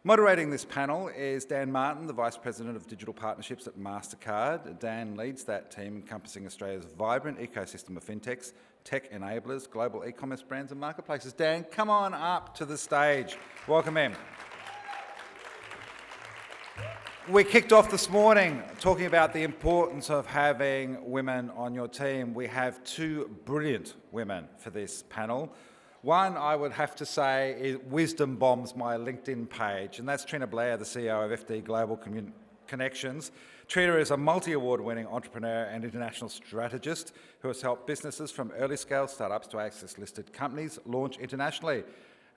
Moderating this panel is Dan Martin, the Vice President of Digital Partnerships at MasterCard. Dan leads that team encompassing Australia's vibrant ecosystem of fintechs, tech enablers, global e-commerce brands and marketplaces. Dan, come on up to the stage. Welcome in. We kicked off this morning talking about the importance of having women on your team. We have two brilliant women for this panel. One, I would have to say, is wisdom bombs my LinkedIn page, and that's Trina Blair, the CEO of FD Global Connections. Trina is a multi-award-winning entrepreneur and international strategist who has helped businesses from early-scale startups to access-listed companies launch internationally.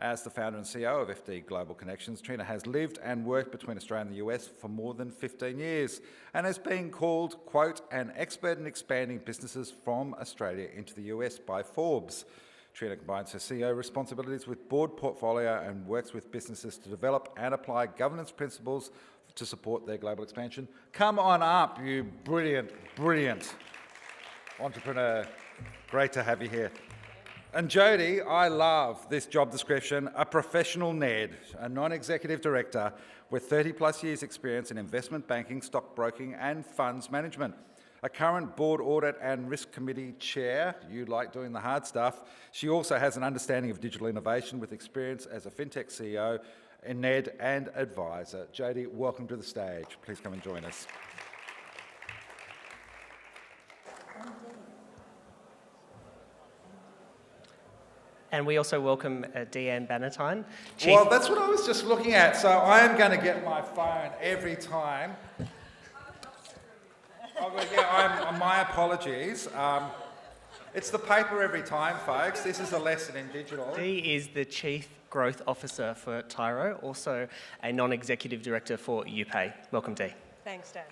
As the founder and CEO of FD Global Connections, Trina has lived and worked between Australia and the US for more than 15 years and has been called, quote, an expert in expanding businesses from Australia into the US by Forbes. Trina combines her CEO responsibilities with board portfolio and works with businesses to develop and apply governance principles to support their global expansion. Come on up, you brilliant, brilliant entrepreneur. Great to have you here. And Jody, I love this job description, a professional NED, a non-executive director with 30 plus years experience in investment banking, stockbroking and funds management. A current board audit and risk committee chair, you like doing the hard stuff. She also has an understanding of digital innovation with experience as a FinTech CEO, a NED and advisor. Jody, welcome to the stage. Please come and join us. And we also welcome Deanne Bannatyne. Well, that's what I was just looking at. So I am going to get my phone every time. My apologies. It's the paper every time, folks. This is a lesson in digital. Dee is the Chief Growth Officer for Tyro, also a non-executive director for UPay. Welcome, Dee. Thanks, Dan.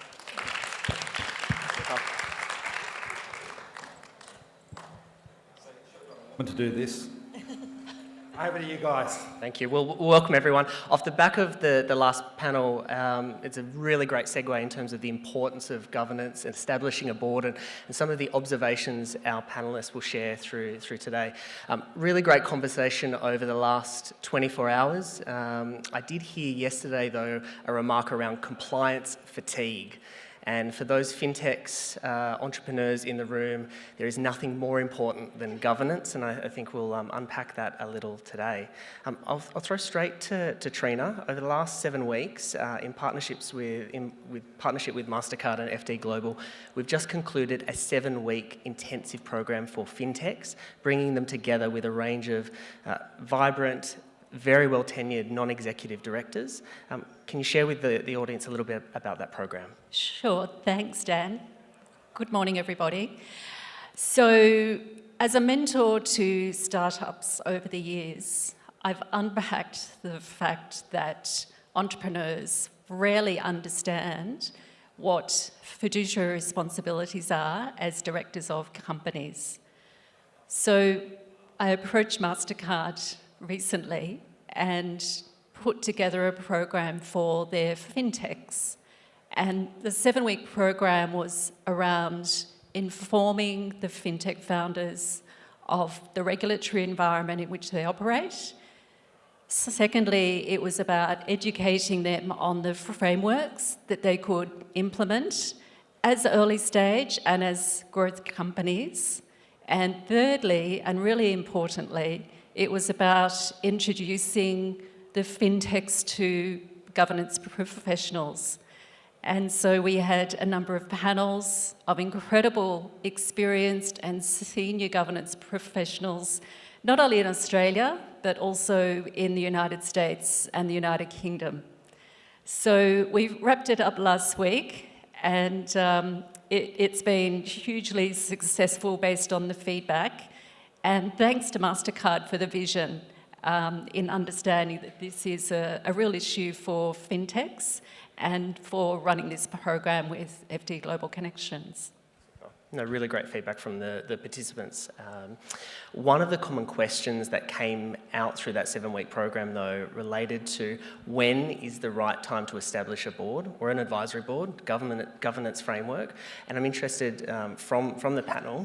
Want to do this? Over to you guys. Thank you. Well, welcome everyone. Off the back of the last panel, it's a really great segue in terms of the importance of governance and establishing a board and some of the observations our panellists will share through today. Really great conversation over the last 24 hours. I did hear yesterday, though, a remark around compliance fatigue. And for those fintechs, entrepreneurs in the room, there is nothing more important than governance, and I think we'll unpack that a little today. I'll throw straight to Trina. Over the last 7 weeks, in partnership with MasterCard and FD Global, we've just concluded a 7-week intensive program for fintechs, bringing them together with a range of vibrant, very well tenured non-executive directors. Can you share with the audience a little bit about that program? Sure, thanks Dan. Good morning everybody. So as a mentor to startups over the years, I've unpacked the fact that entrepreneurs rarely understand what fiduciary responsibilities are as directors of companies. So I approached MasterCard recently and put together a program for their fintechs. And the 7-week program was around informing the fintech founders of the regulatory environment in which they operate. Secondly, it was about educating them on the frameworks that they could implement as early stage and as growth companies. And thirdly, and really importantly, it was about introducing the fintechs to governance professionals. And so we had a number of panels of incredible experienced and senior governance professionals, not only in Australia, but also in the United States and the United Kingdom. So we wrapped it up last week, and it's been hugely successful based on the feedback. And thanks to MasterCard for the vision in understanding that this is a real issue for fintechs and for running this program with FD Global Connections. No, really great feedback from the participants. One of the common questions that came out through that 7-week program, though, related to when is the right time to establish a board or an advisory board, governance framework. And I'm interested from the panel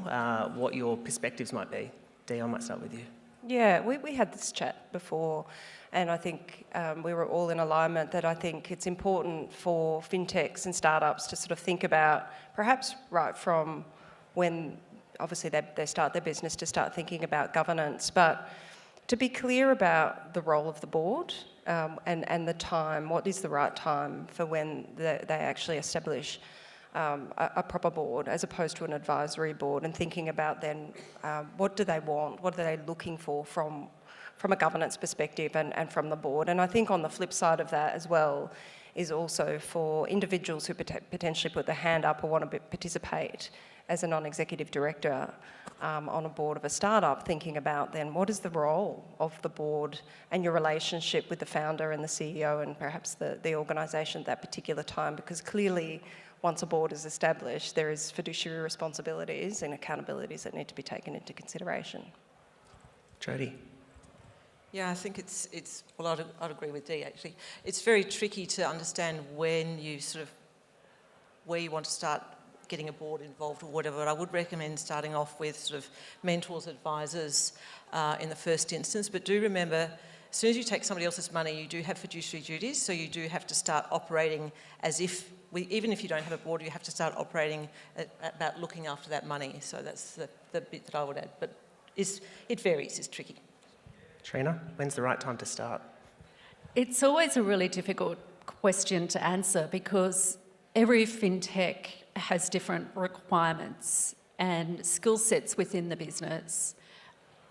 what your perspectives might be. Dee, I might start with you. Yeah, we had this chat before, and I think we were all in alignment that I think it's important for fintechs and startups to sort of think about, perhaps right from when obviously they start their business, to start thinking about governance, but to be clear about the role of the board and the time, what is the right time for when they actually establish a proper board as opposed to an advisory board, and thinking about then what do they want, what are they looking for from a governance perspective and from the board. And I think on the flip side of that as well is also for individuals who potentially put their hand up or want to participate as a non-executive director on a board of a startup, thinking about then what is the role of the board and your relationship with the founder and the CEO and perhaps the organisation at that particular time, because clearly once a board is established, there is fiduciary responsibilities and accountabilities that need to be taken into consideration. Jodie. Yeah, I think it's well, I'd agree with Dee actually. It's very tricky to understand when you where you want to start getting a board involved or whatever, but I would recommend starting off with sort of mentors, advisors in the first instance. But do remember, as soon as you take somebody else's money, you do have fiduciary duties, so you do have to start operating as if, even if you don't have a board, you have to start operating about looking after that money. So that's the bit that I would add. But it varies, it's tricky. Trina, when's the right time to start? It's always a really difficult question to answer because every fintech has different requirements and skill sets within the business.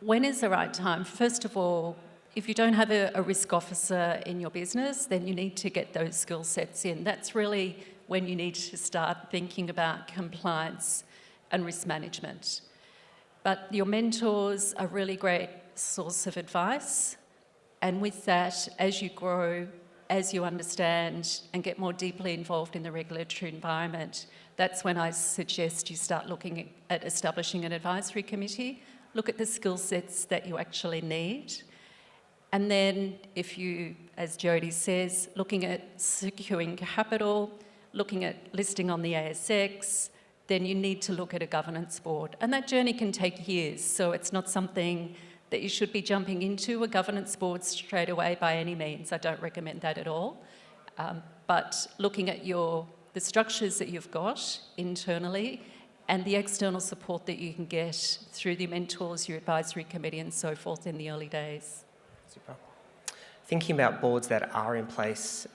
When is the right time? First of all, if you don't have a risk officer in your business, then you need to get those skill sets in. That's really when you need to start thinking about compliance and risk management. But your mentors are really great source of advice. And with that, as you grow, as you understand and get more deeply involved in the regulatory environment, that's when I suggest you start looking at establishing an advisory committee, look at the skill sets that you actually need. And then if you, as Jodie says, looking at securing capital, looking at listing on the ASX, then you need to look at a governance board. And that journey can take years, so it's not something that you should be jumping into a governance board straight away by any means. I don't recommend that at all. But looking at the structures that you've got internally and the external support that you can get through the mentors, your advisory committee and so forth in the early days. Super. Thinking about boards that are in place,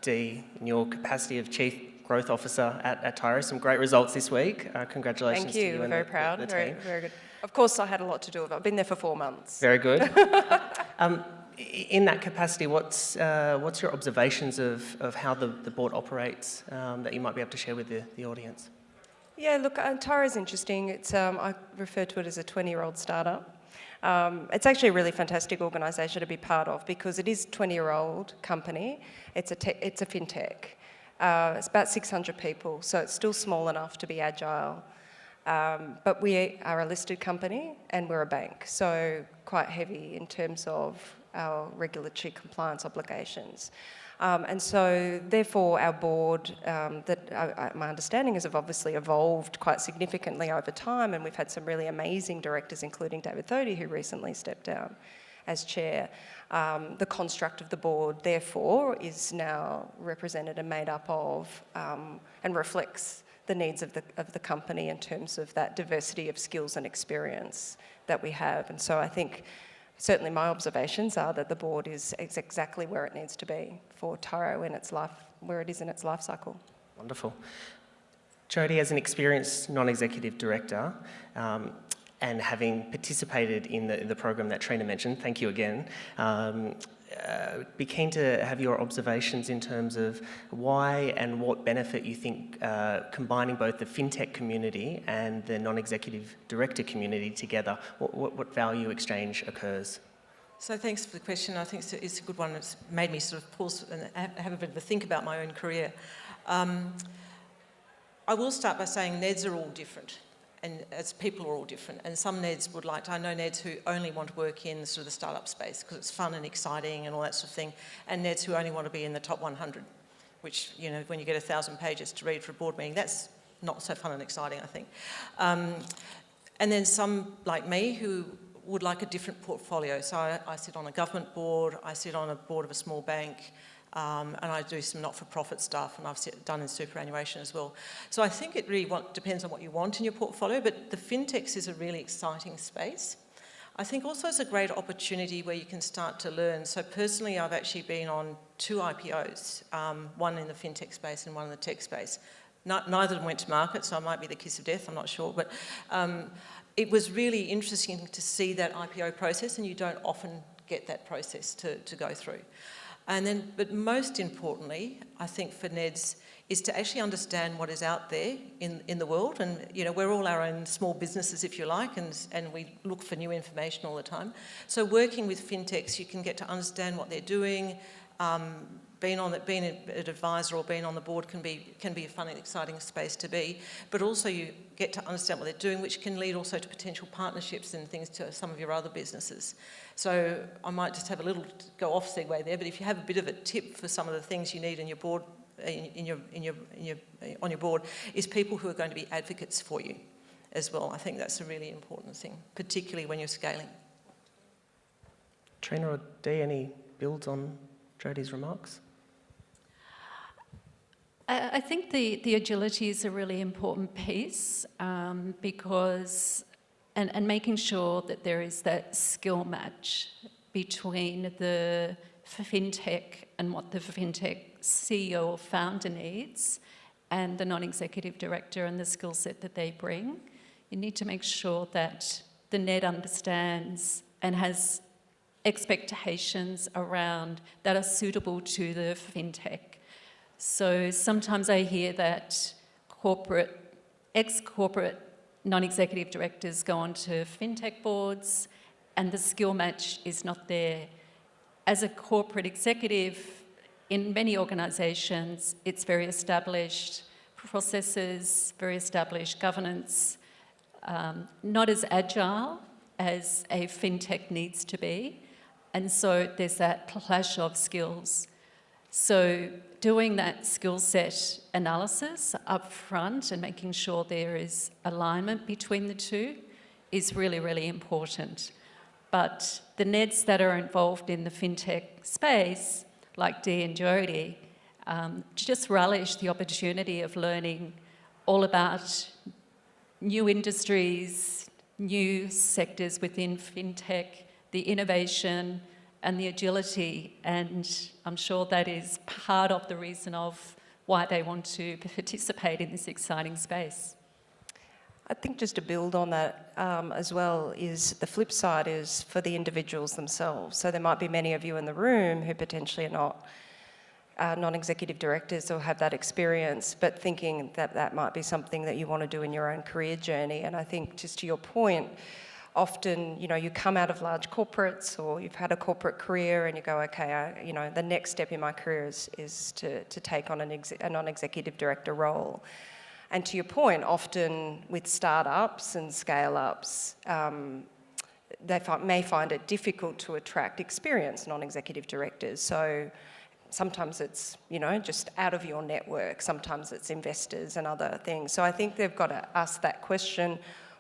Dee, in your capacity of Chief Growth Officer at Tyro, some great results this week. Congratulations. Thank you. To you. We're very proud. The very, team. very good. Of course, I had a lot to do with it. I've been there for 4 months. Very good. In that capacity, what's your observations of how the board operates that you might be able to share with the audience? Yeah, look, Tyro's interesting. It's I refer to it as a 20-year-old startup. It's actually a really fantastic organisation to be part of because it is a 20-year-old company. It's a fintech. It's about 600 people, so it's still small enough to be agile. But we are a listed company and we're a bank, so quite heavy in terms of our regulatory compliance obligations. And so therefore our board, my understanding is, have obviously evolved quite significantly over time, and we've had some really amazing directors, including David Thodey, who recently stepped down as chair. The construct of the board, therefore, is now represented and made up of and reflects the needs of the company in terms of that diversity of skills and experience that we have. And so I think certainly my observations are that the board is exactly where it needs to be for Tyro in its life, where it is in its life cycle. Wonderful. Jodie, as an experienced non-executive director, and having participated in the program that Trina mentioned, thank you again, be keen to have your observations in terms of why and what benefit you think combining both the FinTech community and the non-executive director community together, what value exchange occurs? So thanks for the question. I think it's a good one. It's made me sort of pause and have a bit of a think about my own career. I will start by saying NEDs are all different. And as people are all different, and some NEDs would like to, I know NEDs who only want to work in sort of the startup space because it's fun and exciting and all that sort of thing, and NEDs who only want to be in the top 100, which, you know, when you get 1,000 pages to read for a board meeting, that's not so fun and exciting, I think. And then some, like me, who would like a different portfolio. So I sit on a government board, I sit on a board of a small bank, and I do some not-for-profit stuff, and I've done in superannuation as well. So I think it really depends on what you want in your portfolio, but the fintechs is a really exciting space. I think also it's a great opportunity where you can start to learn. So personally, I've actually been on 2 IPOs, one in the fintech space and one in the tech space. Neither of them went to market, so I might be the kiss of death, I'm not sure. But it was really interesting to see that IPO process, and you don't often get that process to go through. And then, but most importantly, I think for NEDs, is to actually understand what is out there in the world. And, you know, we're all our own small businesses, if you like, and we look for new information all the time. So working with fintechs, you can get to understand what they're doing. Being an advisor or being on the board can be a fun and exciting space to be, but also you get to understand what they're doing, which can lead also to potential partnerships and things to some of your other businesses. So I might just have a little go off segue there, but if you have a bit of a tip for some of the things you need in your board, on your board, is people who are going to be advocates for you as well. I think that's a really important thing, particularly when you're scaling. Trina or Dee, any builds on Jodie's remarks? I think the agility is a really important piece because, and making sure that there is that skill match between the fintech and what the fintech CEO or founder needs and the non-executive director and the skill set that they bring. You need to make sure that the NED understands and has expectations around that are suitable to the fintech. So sometimes I hear that ex-corporate non-executive directors go onto fintech boards and the skill match is not there. As a corporate executive, in many organisations, it's very established processes, very established governance, not as agile as a fintech needs to be. And so there's that clash of skills. So doing that skill set analysis up front and making sure there is alignment between the two is really, really important. But the NEDs that are involved in the fintech space, like Dee and Jodie, just relish the opportunity of learning all about new industries, new sectors within fintech, the innovation and the agility, and I'm sure that is part of the reason of why they want to participate in this exciting space. I think just to build on that as well is the flip side is for the individuals themselves. So there might be many of you in the room who potentially are not non-executive directors or have that experience, but thinking that that might be something that you want to do in your own career journey. And I think just to your point, often, you know, you come out of large corporates or you've had a corporate career and you go, okay, you know, the next step in my career is to take on a non-executive director role. And to your point, often with startups and scale-ups, they may find it difficult to attract experienced non-executive directors. So sometimes it's, you know, just out of your network. Sometimes it's investors and other things. So I think they've got to ask that question,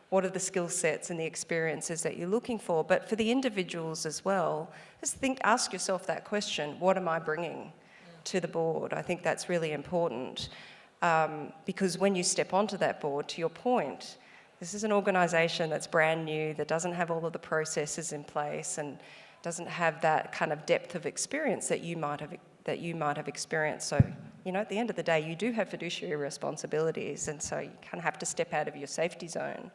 what are the skill sets and the experiences that you're looking for? But for the individuals as well, just ask yourself that question, what am I bringing to the board? I think that's really important. Because when you step onto that board, to your point, this is an organisation that's brand new, that doesn't have all of the processes in place and doesn't have that kind of depth of experience that you might have experienced. So, you know, at the end of the day, you do have fiduciary responsibilities, and so you kind of have to step out of your safety zone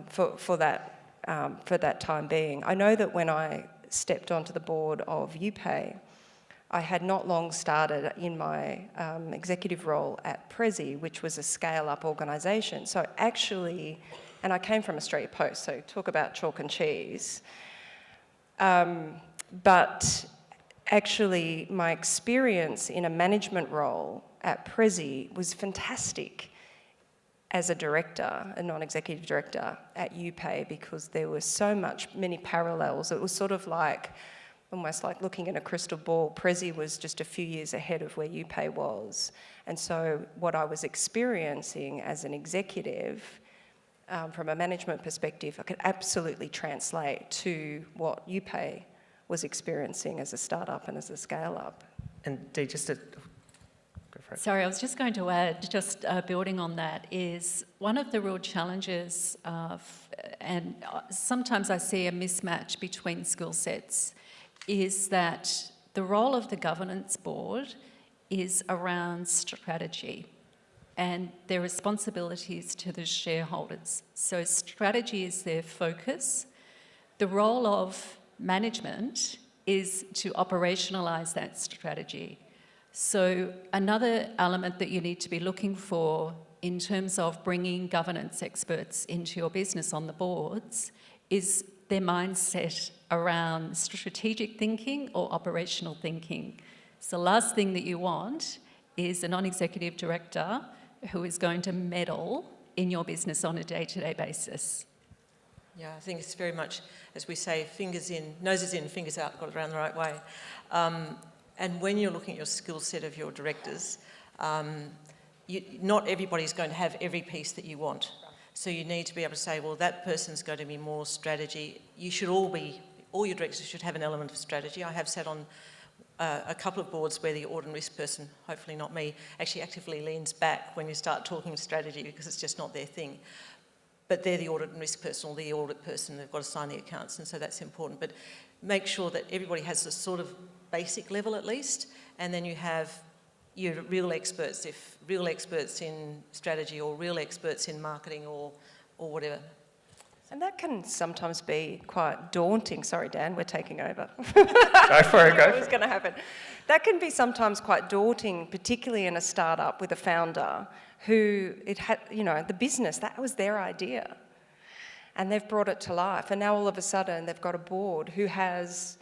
for that time being. I know that when I stepped onto the board of UPay, I had not long started in my executive role at Prezi, which was a scale-up organisation. So actually, and I came from Australia Post, so talk about chalk and cheese. But actually, my experience in a management role at Prezi was fantastic as a director, a non-executive director at UPay, because there were many parallels. It was sort of like, almost like looking in a crystal ball. Prezi was just a few years ahead of where UPay was. And so what I was experiencing as an executive from a management perspective, I could absolutely translate to what UPay was experiencing as a startup and as a scale-up. And Dee, just to... Go for it. Sorry, I was just going to add, just building on that, is one of the real challenges and sometimes I see a mismatch between skill sets, is that the role of the governance board is around strategy and their responsibilities to the shareholders. So strategy is their focus. The role of management is to operationalise that strategy. So another element that you need to be looking for in terms of bringing governance experts into your business on the boards is their mindset around strategic thinking or operational thinking. So the last thing that you want is a non-executive director who is going to meddle in your business on a day-to-day basis. Yeah, I think it's very much, as we say, fingers in, noses in, fingers out, got it around the right way. And when you're looking at your skill set of your directors, not everybody's going to have every piece that you want. So you need to be able to say, well, that person's going to be more strategy. You should all your directors should have an element of strategy. I have sat on a couple of boards where the audit and risk person, hopefully not me, actually actively leans back when you start talking strategy because it's just not their thing. But they're the audit and risk person or the audit person, they've got to sign the accounts, and so that's important. But make sure that everybody has a sort of basic level at least, and then you have your real experts, if real experts in strategy or real experts in marketing or whatever. And that can sometimes be quite daunting. Sorry, Dan, we're taking over. Go for it, go. What was going to happen? That can be sometimes quite daunting, particularly in a startup with a founder who it had, the business, that was their idea. And they've brought it to life. And now all of a sudden they've got a board who has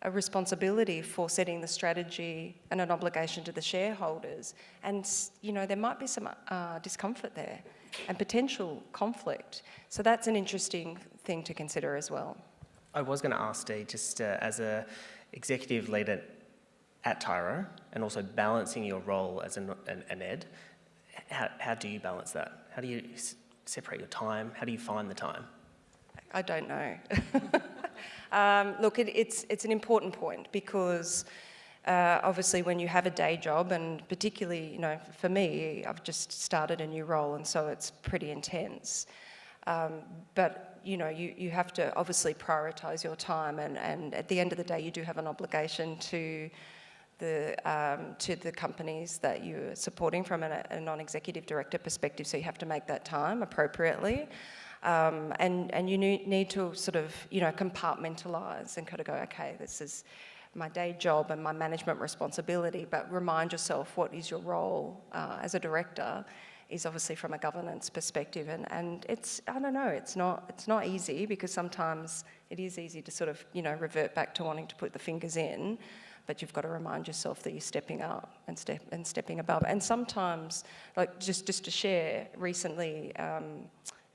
a responsibility for setting the strategy and an obligation to the shareholders. And, there might be some discomfort there and potential conflict. So that's an interesting thing to consider as well. I was going to ask Dee, just as a executive leader at Tyro and also balancing your role as an ed, how do you balance that? How do you separate your time? How do you find the time? I don't know. Look, it's an important point because obviously when you have a day job, and particularly, for me, I've just started a new role and so it's pretty intense. But, you have to obviously prioritise your time and at the end of the day you do have an obligation to the companies that you're supporting from a non-executive director perspective, so you have to make that time appropriately. And you need to sort of, compartmentalise and kind of go, okay, this is my day job and my management responsibility, but remind yourself what is your role as a director is obviously from a governance perspective. And it's, I don't know, it's not easy because sometimes it is easy to sort of, revert back to wanting to put the fingers in, but you've got to remind yourself that you're stepping up and stepping above. And sometimes, like just to share, recently,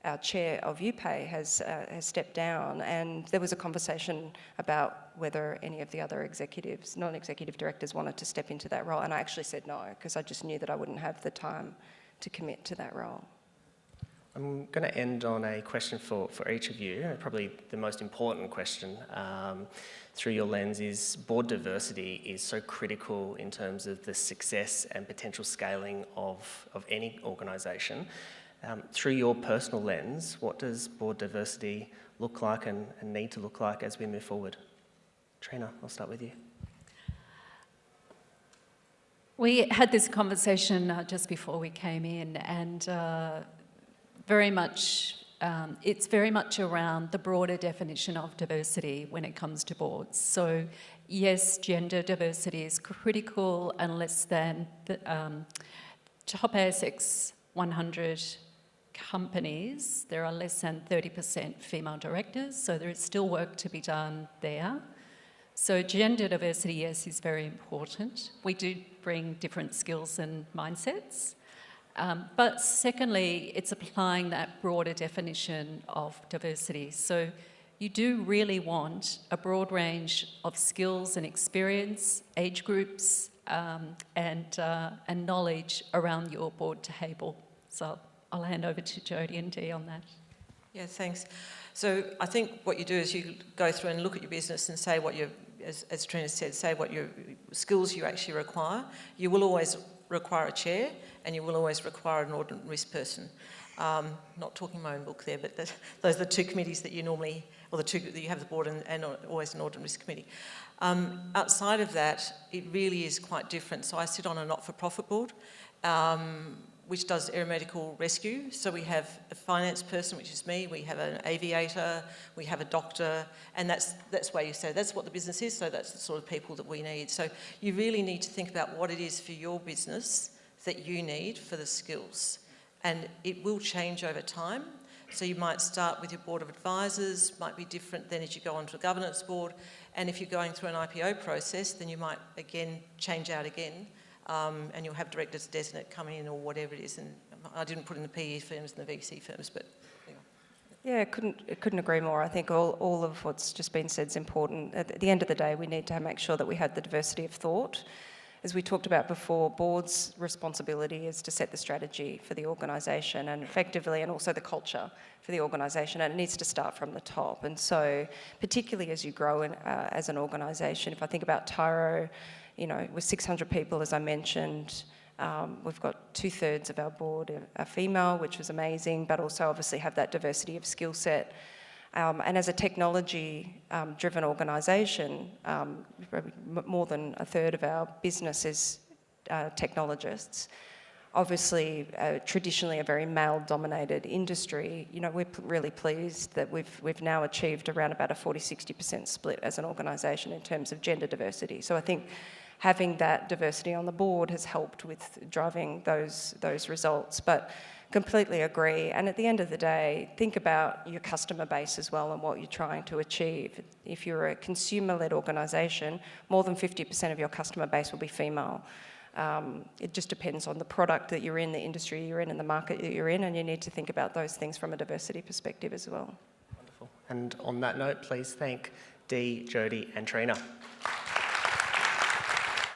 our chair of UPay has stepped down, and there was a conversation about whether any of the other executives, non-executive directors, wanted to step into that role, and I actually said no because I just knew that I wouldn't have the time to commit to that role. I'm going to end on a question for each of you. Probably the most important question through your lens is board diversity is so critical in terms of the success and potential scaling of any organisation. Through your personal lens, what does board diversity look like and need to look like as we move forward? Trina, I'll start with you. We had this conversation just before we came in, and it's very much around the broader definition of diversity when it comes to boards. So yes, gender diversity is critical, and less than the top ASX 100 companies, there are less than 30% female directors, so there is still work to be done there. So gender diversity, yes, is very important. We do bring different skills and mindsets. But secondly, it's applying that broader definition of diversity. So you do really want a broad range of skills and experience, age groups, and knowledge around your board table. So I'll hand over to Jodie and Dee on that. Yeah, thanks. So I think what you do is you go through and look at your business and say what your, as Trina said, say what your skills you actually require. You will always require a chair and you will always require an audit and risk person. Not talking my own book there, but those are the two committees that you normally, or the two that you have the board and always an audit and risk committee. Outside of that, it really is quite different. So I sit on a not-for-profit board, which does aeromedical rescue. So we have a finance person, which is me, we have an aviator, we have a doctor, and that's why you say that's what the business is, so that's the sort of people that we need. So you really need to think about what it is for your business that you need for the skills. And it will change over time. So you might start with your board of advisors, might be different than as you go onto a governance board. And if you're going through an IPO process, then you might again change out again. And you'll have directors designate come in or whatever it is. And I didn't put in the PE firms and the VC firms, but anyway. Yeah, couldn't agree more. I think all of what's just been said is important. At the end of the day, we need to make sure that we have the diversity of thought. As we talked about before, board's responsibility is to set the strategy for the organisation and effectively, and also the culture for the organisation, and it needs to start from the top. And so, particularly as you grow as an organisation, if I think about Tyro, you know, with 600 people, as I mentioned, we've got 2/3 of our board are female, which was amazing, but also obviously have that diversity of skill set. And as a technology-driven organisation, more than 1/3 of our business is technologists. Obviously, traditionally a very male-dominated industry. You know, we're really pleased that we've now achieved around about a 40-60% split as an organisation in terms of gender diversity. So I think having that diversity on the board has helped with driving those results. But completely agree. And at the end of the day, think about your customer base as well and what you're trying to achieve. If you're a consumer-led organisation, more than 50% of your customer base will be female. It just depends on the product that you're in, the industry you're in, and the market that you're in, and you need to think about those things from a diversity perspective as well. Wonderful. And on that note, please thank Dee, Jodie and Trina.